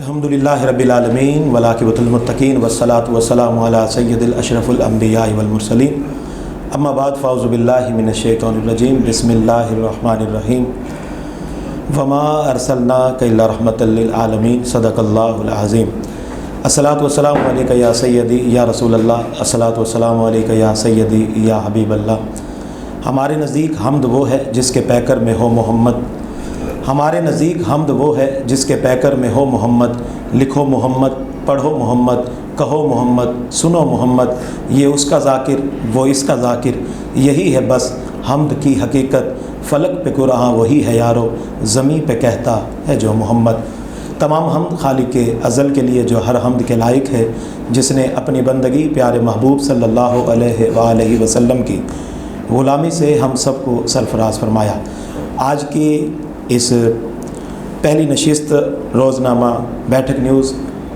الحمدللہ رب العالمین والعاقبۃ للمتقین والصلاۃ والسلام علی سید الاشرف الانبیاء والمرسلین اما بعد فاعوذ باللہ من الشیطان الرجیم بسم اللہ الرحمن الرحیم وما ارسلناک الا رحمۃ للعالمین صدق اللہ العظیم الصلاۃ والسلام علیک یا سیدی یا رسول اللہ الصلاۃ والسلام علیک یا سیدی یا حبیب اللہ۔ ہمارے نزدیک حمد وہ ہے جس کے پیکر میں ہو محمد، ہمارے نزدیک حمد وہ ہے جس کے پیکر میں ہو محمد، لکھو محمد، پڑھو محمد، کہو محمد، سنو محمد، یہ اس کا ذاکر وہ اس کا ذاکر، یہی ہے بس حمد کی حقیقت، فلک پہ قرآن وہی ہے یارو، زمیں پہ کہتا ہے جو محمد۔ تمام حمد خالق ازل کے لیے جو ہر حمد کے لائق ہے، جس نے اپنی بندگی پیارے محبوب صلی اللہ علیہ وآلہ وسلم کی غلامی سے ہم سب کو سرفراز فرمایا۔ آج کی اس پہلی نشست روزنامہ بیٹھک نیوز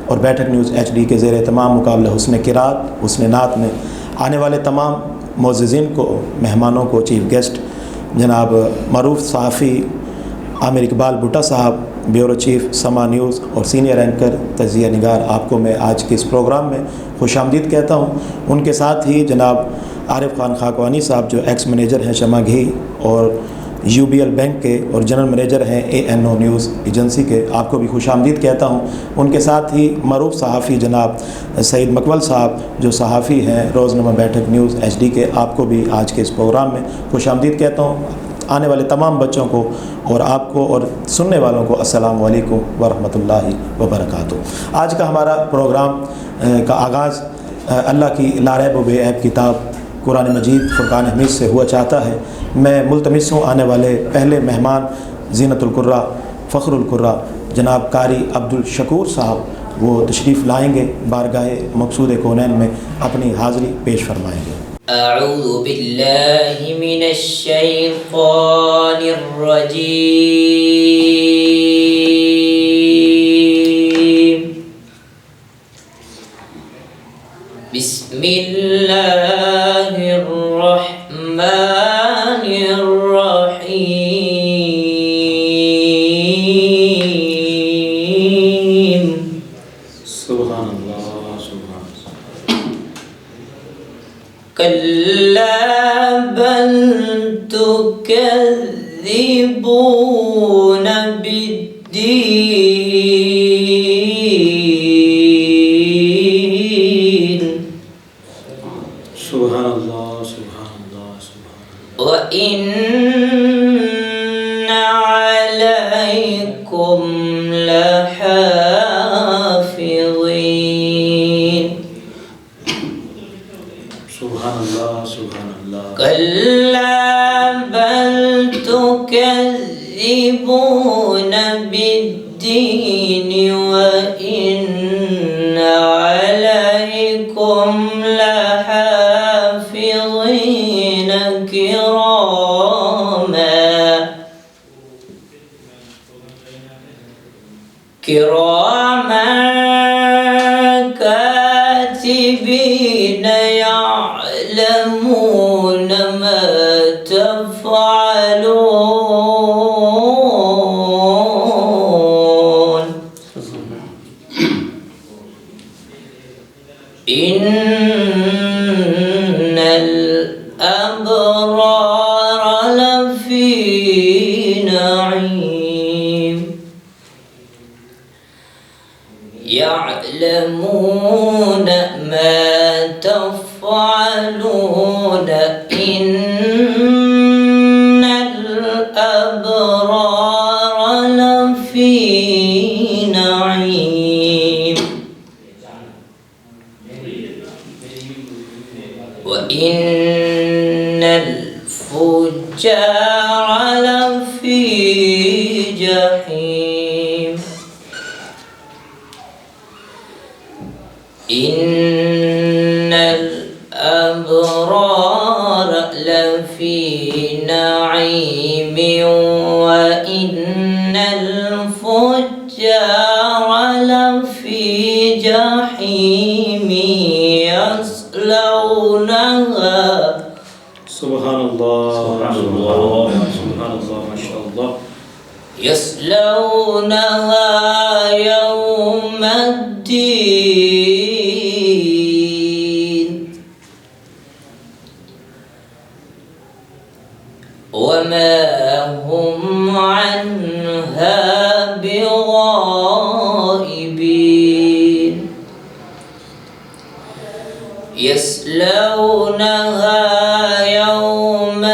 اور بیٹھک نیوز HD کے زیر تمام مقابلہ حسن قرات حسن نعت میں آنے والے تمام معززین کو، مہمانوں کو، چیف گیسٹ جناب معروف صحافی عامر اقبال بھٹا صاحب، بیورو چیف سما نیوز اور سینئر اینکر تجزیہ نگار، آپ کو میں آج کے اس پروگرام میں خوش آمدید کہتا ہوں۔ ان کے ساتھ ہی جناب عارف خان خاکوانی صاحب جو ایکس مینیجر ہیں شمع گھی اور UBL بینک کے اور جنرل مینیجر ہیں ANO نیوز ایجنسی کے، آپ کو بھی خوش آمدید کہتا ہوں۔ ان کے ساتھ ہی معروف صحافی جناب سعید مقبل صاحب جو صحافی ہیں روزنامہ بیٹھک نیوز HD کے، آپ کو بھی آج کے اس پروگرام میں خوش آمدید کہتا ہوں۔ آنے والے تمام بچوں کو اور آپ کو اور سننے والوں کو السلام علیکم ورحمۃ اللہ وبرکاتہ۔ آج کا ہمارا پروگرام کا آغاز اللہ کی لاریب و بے عیب کتاب قرآن مجید فرقان حمید سے ہوا چاہتا ہے۔ میں ملتمس ہوں آنے والے پہلے مہمان زینت القرہ فخر القرہ جناب قاری عبدالشکور صاحب، وہ تشریف لائیں گے، بارگاہ مقصود کونین میں اپنی حاضری پیش فرمائیں گے۔ اعوذ باللہ من الشیطان الرجیم، بسم اللہ الرحمن الرحیم، سبحان اللہ سبحان اللہ۔ کلا بل تکذبون بالدین، سبحان اللہ سبحان اللہ سبحان اللہ۔ وَإِنَّ عَلَيْكُمْ لَحَافِظِينَ، سبحان اللہ سبحان اللہ۔ كلا بل تكذبون بالدين وإن عليكم لحافظين كراما كاتبين يعلمون ما تفعلون، إن الأبرار لفي نعيم، يعلمون ما تفعلون، إن الأبرار لفي نعيم، وإن الفجار لفي جحيم، إن الأبرار لفي نعيم، وإن الفجار لفي جحيم، يصلونها، سبحان اللہ سبحان اللہ سبحان اللہ، ماشاء اللہ، يصلونها يوم यस्लौनहा यौमद्दीन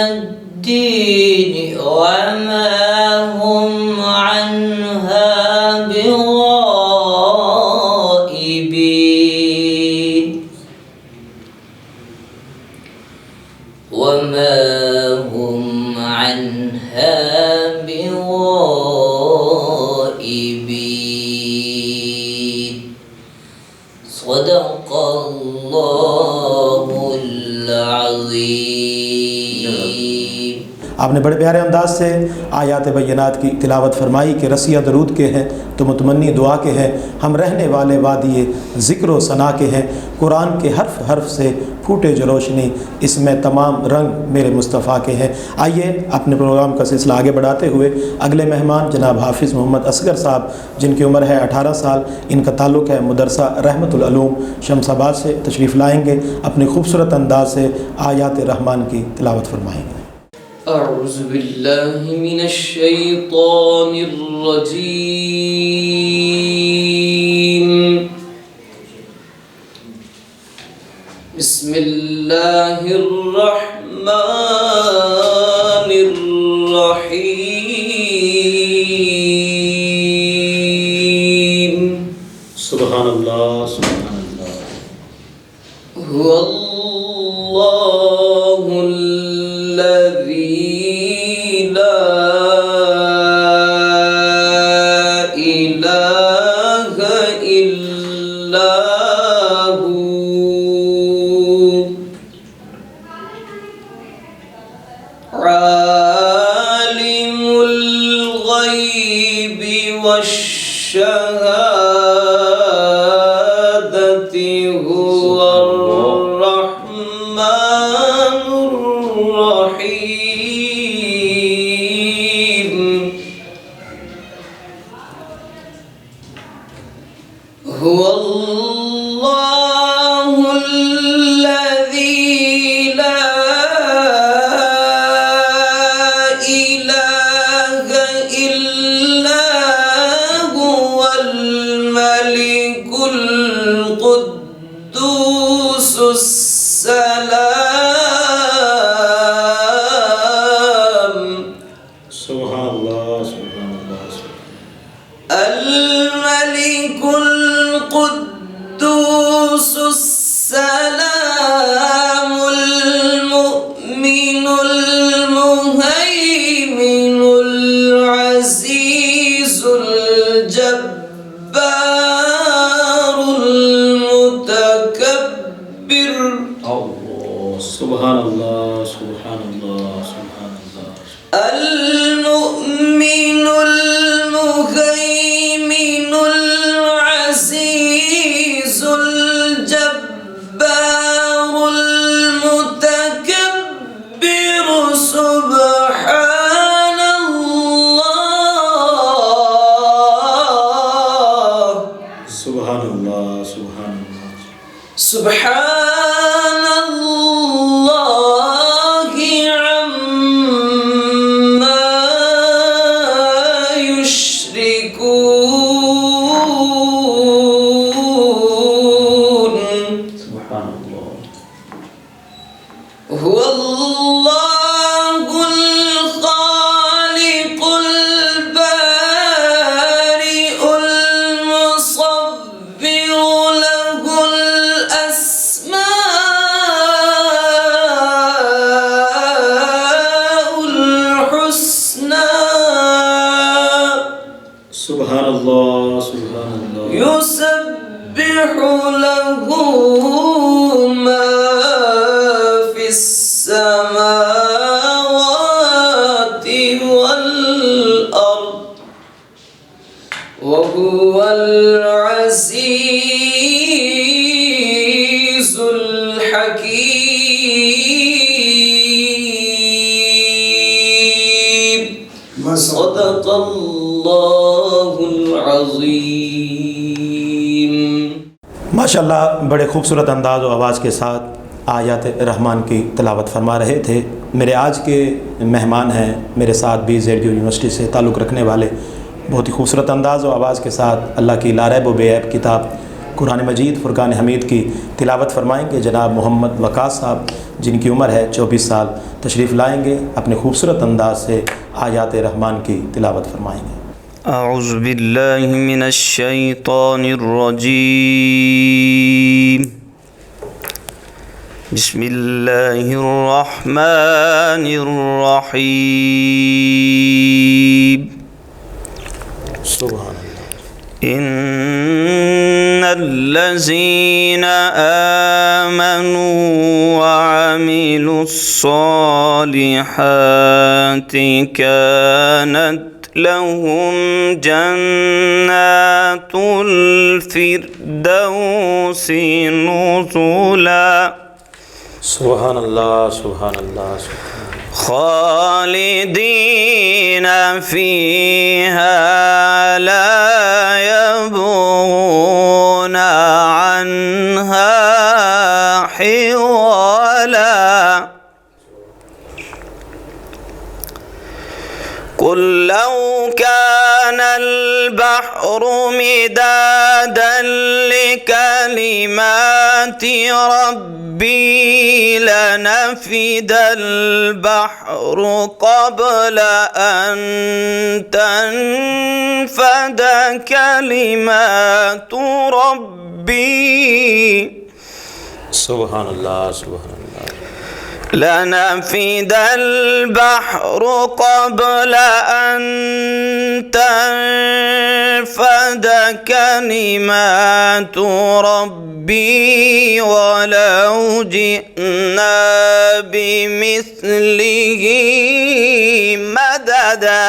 वमा हुम अन्हा बिगाइबीन वमा हुम अन्हा बिगाइबीन सदक़ल्लाहुल अज़ीम। आपने बड़े प्यारे अंदाज से आयात बैयनात की तिलावत फरमाई कि रसिया दरूद के हैं तो मुतमन्नी दुआ के हैं, हम रहने वाले वादिये ज़िक्र व सना के हैं। कुरान के हर्फ हर्फ से फूटे जो रोशनी, इसमें तमाम रंग मेरे मुस्तफ़ा के हैं। आइए अपने प्रोग्राम का सिलसिला आगे बढ़ाते हुए अगले मेहमान जनाब हाफिज़ मोहम्मद असगर साहब, जिनकी उम्र है 18 साल, इनका ताल्लुक़ है मदरसा रहमतुल उलूम शमसाबाद से, तशरीफ़ लाएँगे, अपने खूबसूरत अंदाज से आयात रहमान की तिलावत फरमाएँगे। अऊज़ु बिल्लाहि मिनश शैतानिर रजीम। बिस्मिल्लाहिर रहमानिर रहीम। सुबहानल्लाह सुबहानल्लाह। हुवल्लाहुल والشهادة هو الرحمن الرحيم هو الله الذي لا إله إلا هو الملك القدوس السلام سبحان الله سبحان الله الملك القدوس السلام المؤمن المهيمن العزيز الجبار المتكبر الله سبحان الله سبحان الله سبحان الله المؤمن المهيمن العزيز الجبار المتكبر سبحان الله سبحان الله سبحان الله سبحان الله عما يشركون سبحان الله هو الله الخالق البارئ المصور له الأسماء الحسنى سبحان الله سبحان الله يسبح له ما في السماوات والأرض وهو العزيز الحكيم صدق الله العظيم। माशाल्लाह बड़े खूबसूरत अंदाज़ और आवाज़ के साथ आयत रहमान की तिलावत फरमा रहे थे। मेरे आज के मेहमान हैं मेरे साथ BZU यूनिवर्सिटी से ताल्लुक़ रखने वाले, बहुत ही खूबसूरत अंदाज़ और आवाज़ के साथ अल्लाह की लारैब व बेऐब किताब कुरान मजीद फ़ुरक़ान हमीद की तिलावत फरमाएंगे। जनाब मोहम्मद वक़ास साहब जिनकी उम्र है 24 साल तशरीफ़ लाएंगे, अपने खूबसूरत अंदाज से आयात रहमान की तिलावत फरमाएंगे। अऊज़ु बिल्लाहि मिनश शैतानिर रजीम। बिस्मिल्लाहिर रहमानिर रहीम। सुभान अल्लाह। इन्नल्लज़ीना आमनू व अमिलुस्सॉलिहाति कानत लहुम जन्नातुल फिरदौसी नुज़ुला। सुभान अल्लाह, सुभान अल्लाह, खालिदीना फ़ीहा ला यबग़ूना अन्हा हिवला। कुल लौ कानल बहरु मिदादन लिकलिमाति रब्बी लनफ़िदल बहरु क़ब्ल अन तनफ़द कलिमातु रब्बी। सुभान अल्लाह, सुभान अल्लाह। लनफ़िदल बहरु क़ब्ल अन तनफ़द कलिमातु रब्बी वलौ जिअना बिमिस्लिही मददा।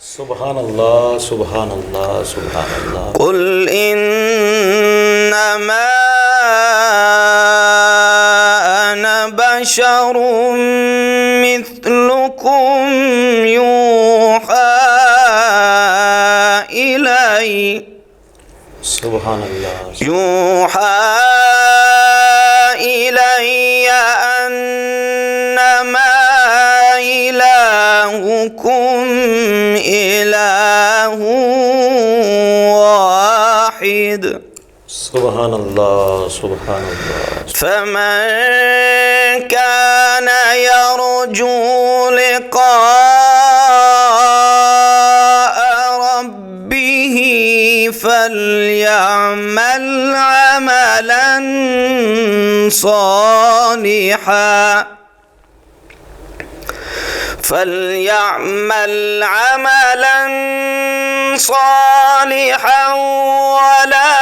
सुभान अल्लाह, सुभान अल्लाह, सुभान अल्लाह। कुल इन्नमा अना बशरुम मिस्लुकुम यूहा इलैया। सुभान अल्लाह। यूहा इलैया अन्नमा इलाहुकुम इलाहुन वाहिद। सुभान अल्लाह, सुभान अल्लाह। फमन कान यरजू लिक़ाअ रब्बिही फल्यअमल अमलन सालिहा। فليعمل عملا صالحا ولا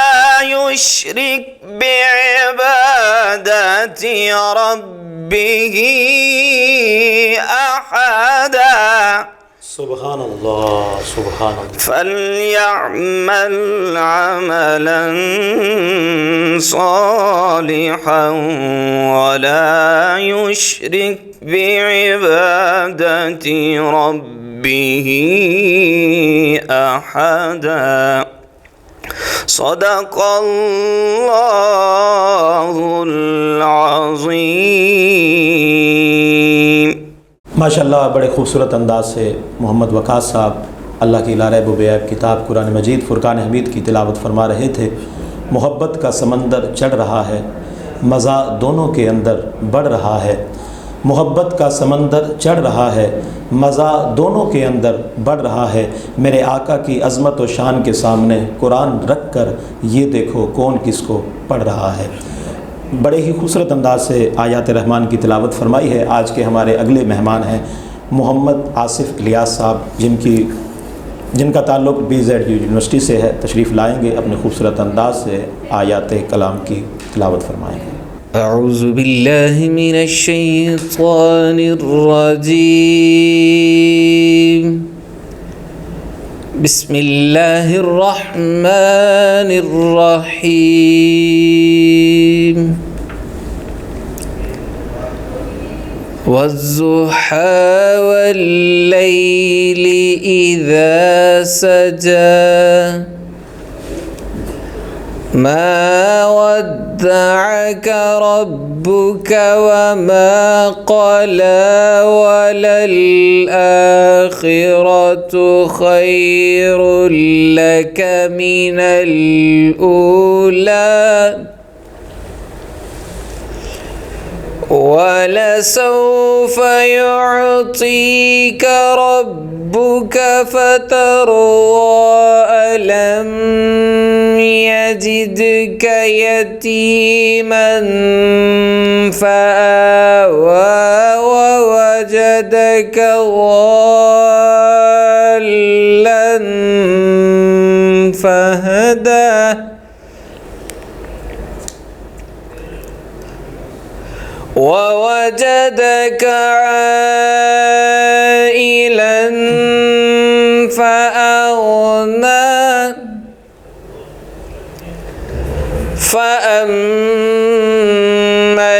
يشرك بعبادة ربه أحدا। सुभान अल्लाह, सुभान अल्लाह। فليعمل عملا صالحا ولا يشرك بعبادة ربه أحدا। صدق الله العظيम। माशाअल्लाह, बड़े खूबसूरत अंदाज से मोहम्मद वक़ास साहब अल्लाह की ला रैब व बेऐब किताब कुरान मजीद फ़ुरक़ान हमीद की तिलावत फरमा रहे थे। मोहब्बत का समंदर चढ़ रहा है, मज़ा दोनों के अंदर बढ़ रहा है। मोहब्बत का समंदर चढ़ रहा है, मज़ा दोनों के अंदर बढ़ रहा है। मेरे आका की अज़मत व शान के सामने कुरान रख कर ये देखो कौन किसको पढ़ रहा है। बड़े ही खूबसूरत अंदाज से आयात रहमान की तिलावत फरमाई है। आज के हमारे अगले मेहमान हैं मोहम्मद आसिफ़ इलियास साहब, जिनका ताल्लुक़ BZ यूनिवर्सिटी से है। तशरीफ़ लाएंगे, अपने खूबसूरत अंदाज से आयात कलाम की तिलावत फरमाएंगे। अऊज़ु बिल्लाहि मिनश शैतानिर रजीम। बिस्मिल्लाहिर रहमानिर रहीम। वज़्ज़ुहा वल्लैलि इज़ा सजा ما ودعك ربك وما قلى وللآخرة خير لك من الأولى ولسوف يعطيك ربك فترضى ألم يجدك يتيما فآوى ووجدك ضالا فهدى ووجدك عائلا فأغنى فأما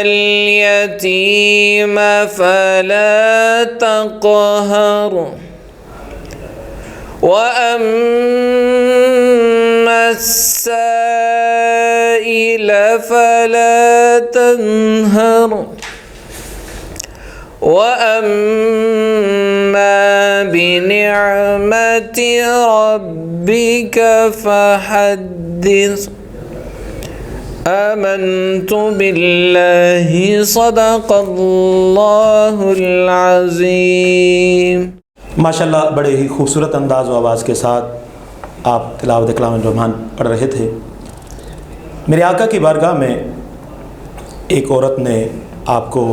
اليتيم فلا تقهر وأما السائل فلا تنهر وأما بنعمة ربك فحدث آمنت بالله صدق اللہ العظیم۔ ماشاءاللہ بڑے ہی خوبصورت انداز و آواز کے ساتھ آپ تلاوت کلام الرحمن پڑھ رہے تھے۔ میرے آقا کی بارگاہ میں ایک عورت نے آپ کو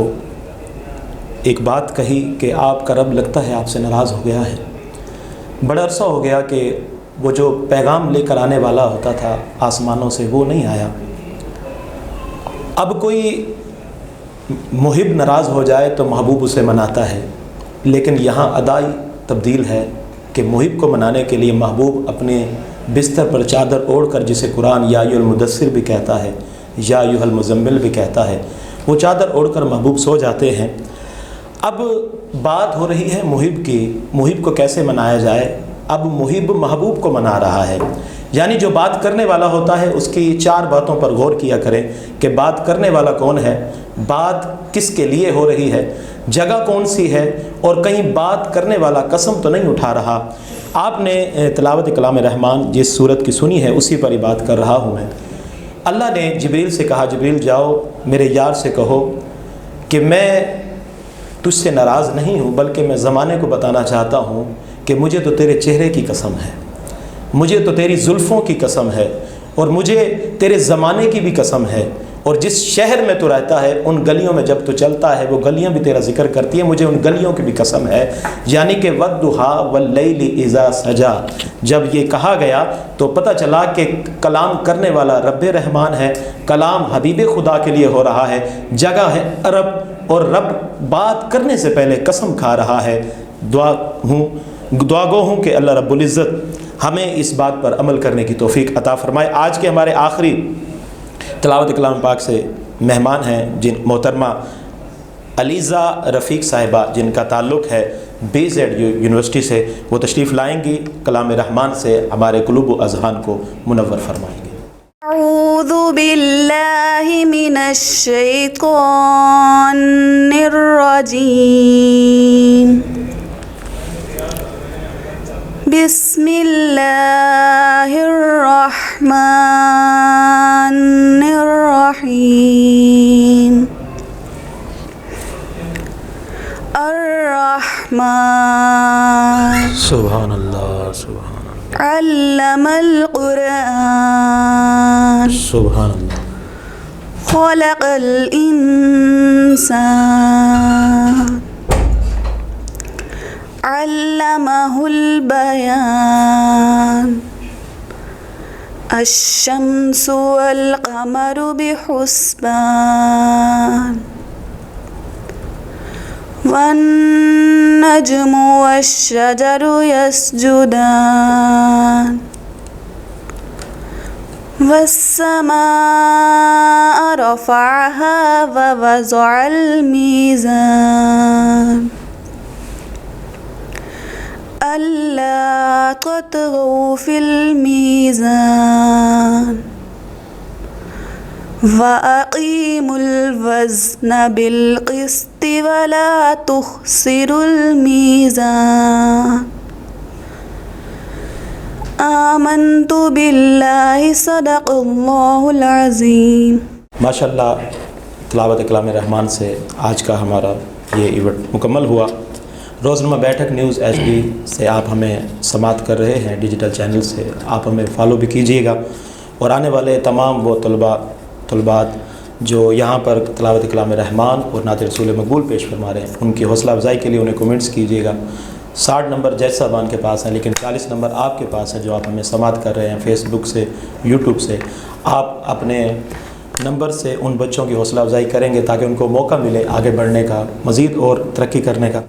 ایک بات کہی کہ آپ کا رب لگتا ہے آپ سے ناراض ہو گیا ہے۔ بڑا عرصہ ہو گیا کہ وہ جو پیغام لے کر آنے والا ہوتا تھا آسمانوں سے وہ نہیں آیا۔ اب کوئی محب ناراض ہو جائے تو محبوب اسے مناتا ہے، لیکن یہاں ادائی تبدیل ہے کہ محب کو منانے کے لیے محبوب اپنے بستر پر چادر اوڑھ کر، جسے قرآن یا ایھا المدثر بھی کہتا ہے، یا ایھا المزمل بھی کہتا ہے، وہ چادر اوڑھ کر محبوب سو جاتے ہیں۔ اب بات ہو رہی ہے محب کی، محب کو کیسے منایا جائے۔ اب محب محبوب کو منا رہا ہے، یعنی جو بات کرنے والا ہوتا ہے اس کی چار باتوں پر غور کیا کریں کہ بات کرنے والا کون ہے، بات کس کے لیے ہو رہی ہے، جگہ کون سی ہے، اور کہیں بات کرنے والا قسم تو نہیں اٹھا رہا۔ آپ نے تلاوت کلام رحمان جس صورت کی سنی ہے اسی پر ہی بات کر رہا ہوں میں۔ اللہ نے جبریل سے کہا، جبریل جاؤ میرے یار سے کہو کہ میں تجھ سے ناراض نہیں ہوں، بلکہ میں زمانے کو بتانا چاہتا ہوں کہ مجھے تو تیرے چہرے کی قسم ہے، مجھے تو تیری زلفوں کی قسم ہے، اور مجھے تیرے زمانے کی بھی قسم ہے، اور جس شہر میں تو رہتا ہے ان گلیوں میں جب تو چلتا ہے وہ گلیاں بھی تیرا ذکر کرتی ہیں، مجھے ان گلیوں کی بھی قسم ہے۔ یعنی کہ وَالضُّحَىٰ وَاللَّيْلِ إِذَا سَجَىٰ، جب یہ کہا گیا تو پتہ چلا کہ کلام کرنے والا رب رحمان ہے، کلام حبیب خدا کے لیے ہو رہا ہے، جگہ ہے عرب، اور رب بات کرنے سے پہلے قسم کھا رہا ہے۔ دعا گو ہوں کہ اللہ رب العزت ہمیں اس بات پر عمل کرنے کی توفیق عطا فرمائے۔ آج کے ہمارے آخری تلاوت کلام پاک سے مہمان ہیں جن محترمہ علیزہ رفیق صاحبہ، جن کا تعلق ہے BZ یونیورسٹی سے، وہ تشریف لائیں گی، کلام رحمان سے ہمارے قلوب و اذہان کو منور فرمائیں گے۔ اعوذ باللہ من الشیطان الرجیم، بسم اللہ الرحمن الرحیم۔ الرحمن سبحان اللہ، سبحان اللہ، علم القرآن، سبحان اللہ، خلق الانسان، علمہ البیان، الشمس والقمر بحسبان، والنجم والشجر يسجدان، والسماء رفعها ووضع الميزان، ألا تطغوا في الميزان، وَأَقِيمُوا الْوَزْنَ بِالْقِسْطِ وَلَا تُخْسِرُوا الْمِيزَانَ آمنت باللہ صدق اللہ العظیم۔ ماشاءاللہ تلاوت کلام رحمان سے آج کا ہمارا یہ ایونٹ مکمل ہوا۔ روزنامہ بیٹھک نیوز ایچ ڈی سے آپ ہمیں سماعت کر رہے ہیں، ڈیجیٹل چینل سے آپ ہمیں فالو بھی کیجیے گا، اور آنے والے تمام وہ طلبات جو یہاں پر تلاوت کلام رحمان اور نعت رسول مقبول پیش فرما رہے ہیں، ان کی حوصلہ افزائی کے لیے انہیں کومنٹس کیجیے گا۔ 60 نمبر جیج صاحبان کے پاس ہیں، لیکن 40 نمبر آپ کے پاس ہیں جو آپ ہمیں سماعت کر رہے ہیں فیس بک سے، یوٹیوب سے۔ آپ اپنے نمبر سے ان بچوں کی حوصلہ افزائی کریں گے تاکہ ان کو موقع ملے آگے بڑھنے کا، مزید اور ترقی کرنے کا۔